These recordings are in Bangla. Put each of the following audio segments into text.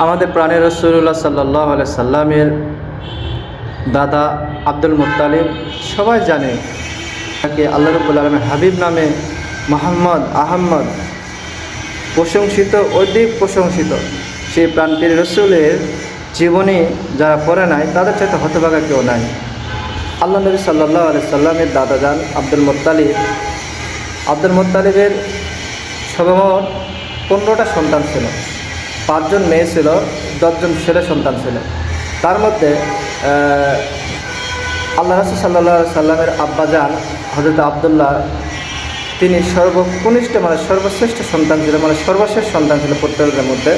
আমাদের প্রাণের রাসূলুল্লাহ সাল্লাল্লাহু আলাইহি সাল্লামের দাদা আব্দুল মুত্তালিব সবাই জানে, তাকে আল্লাহ রাব্বুল আলামিন হাবিব নামে মুহাম্মদ আহমদ প্রশংসিত, অধিক প্রশংসিত। সেই প্রাণপ্রিয় রাসূলের জীবনী যারা পড়ে নাই তাদের চাইতে হতভাগা কেউ নাই। আল্লাহ নবী সাল্লাল্লাহু আলাইহি সাল্লামের দাদা যান আব্দুল মুত্তালিবের সর্বমোট 15টা সন্তান ছিল, 5 জন মেয়ে ছিল, 10 জন ছেলে সন্তান ছিল। তার মধ্যে আল্লাহ রাসূল সাল্লাল্লাহু আলাইহি সাল্লামের আব্বাজান হযরত আব্দুল্লাহ, তিনি সর্বকনিষ্ঠ সর্বশ্রেষ্ঠ সন্তান ছিল, সর্বশেষ সন্তান ছিল প্রত্যেকের মধ্যে।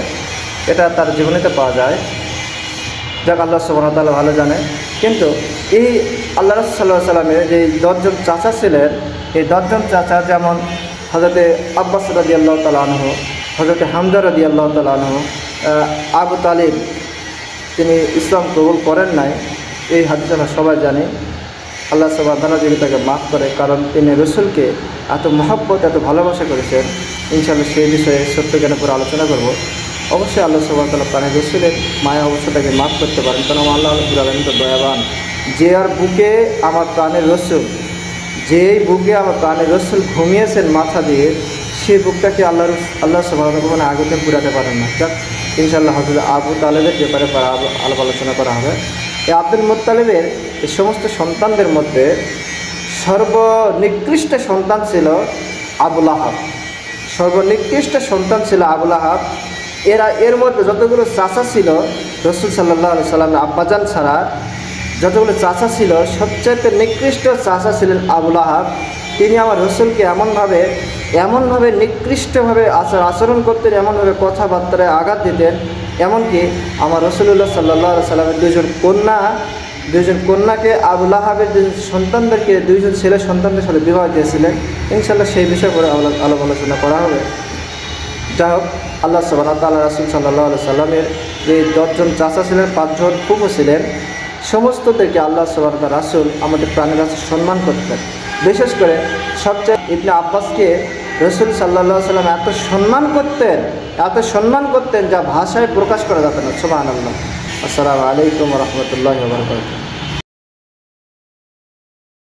এটা তার জীবনীতে পাওয়া যায়। যাক, আল্লাহ সুবহানাহু ওয়া তাআলা ভালো জানে। কিন্তু এই আল্লাহ রাসূল সাল্লাল্লাহু আলাইহি সাল্লামের যে 10 জন চাচা ছিলেন, এই 10 জন চাচা যেমন হযরতে আব্বাস রাদিয়াল্লাহু তাআলা আনহু, হযরতে হামজা রাদিয়াল্লাহু তাআলা আনহু, আবু তালিব তিনি ইসলাম কবুল করেন নাই, এই হাদিস আমরা সবাই জানি। আল্লাহ সুবহানাহু ওয়া তাআলা যদি তাকে মাফ করে, কারণ তিনি রসুলকে এত মহব্বত, এত ভালোবাসা করেছেন। ইনশাআল্লাহ সেই বিষয়ে সত্য জ্ঞানের উপর আলোচনা করব। অবশ্যই আল্লাহ সুবহানাহু ওয়া তাআলা প্রাণের রসুলের মায়া অবশ্যই তাকে মাফ করতে পারেন, কারণ আল্লাহ রাব্বুল আলামিন তো দয়াবান। যে আর বুকে আমার প্রাণের রসুল, যেই বুকে আমার প্রাণের রসুল ঘুমিয়েছেন মাথা দিয়ে, সেই বুকটাকে আল্লাহ সুবহানাহু ওয়া তাআলা আগুতে পুরাতে পারেন না। যাক, ইনশাআল্লাহ হযরত আবু তালেবের ব্যাপারে আলাপ আলোচনা করা হবে। এই আব্দুল মুত্তালিবের এই সমস্ত সন্তানদের মধ্যে সর্বনিকৃষ্ট সন্তান ছিল আবুল আহাব। সর্বনিকৃষ্ট সন্তান ছিল আবুল আহাব। এর মধ্যে যতগুলো চাচা ছিল, রাসূল সাল্লাল্লাহু আলাইহি সাল্লামের আব্বাজান ছাড়া যতগুলো চাচা ছিল, সবচেয়ে নিকৃষ্ট চাচা ছিলেন আবুল আহাব। তিনি আমার রসুলকে এমনভাবে নিকৃষ্টভাবে আচরণ করতেন, এমনভাবে কথাবার্তায় আঘাত দিতেন। এমনকি আমার রাসূলুল্লাহ সাল্লাল্লাহু আলাইহি সাল্লামের দুইজন কন্যাকে আবুল আহাবের সন্তানদেরকে 2 জন ছেলে সন্তানদের সাথে বিবাহ দিয়েছিলেন। ইনশাআল্লাহ সেই বিষয়ে পরে আলাপ আলোচনা করা হবে। যাই হোক, আল্লাহ সুবহানাহু ওয়া তাআলা রাসূল সাল্লাল্লাহু আলাইহি সাল্লামের যে 10 জন চাচা ছিলেন, 5 জন ফুফু ছিলেন, সমস্তদেরকে আল্লাহ সুবহানাহু ওয়া তাআলা রাসূল, আমাদের প্রাণের রাসূল সম্মান করতেন। বিশেষ করে সবচেয়ে ইবনে আব্বাসকে রাসূল সাল্লাল্লাহু আলাইহি সাল্লাম এত সম্মান করতেন যা ভাষায় প্রকাশ করা যেত না। সুবহানাল্লাহ। আসসালামু আলাইকুম ওয়া রাহমাতুল্লাহি ওয়া বারাকাতুহু।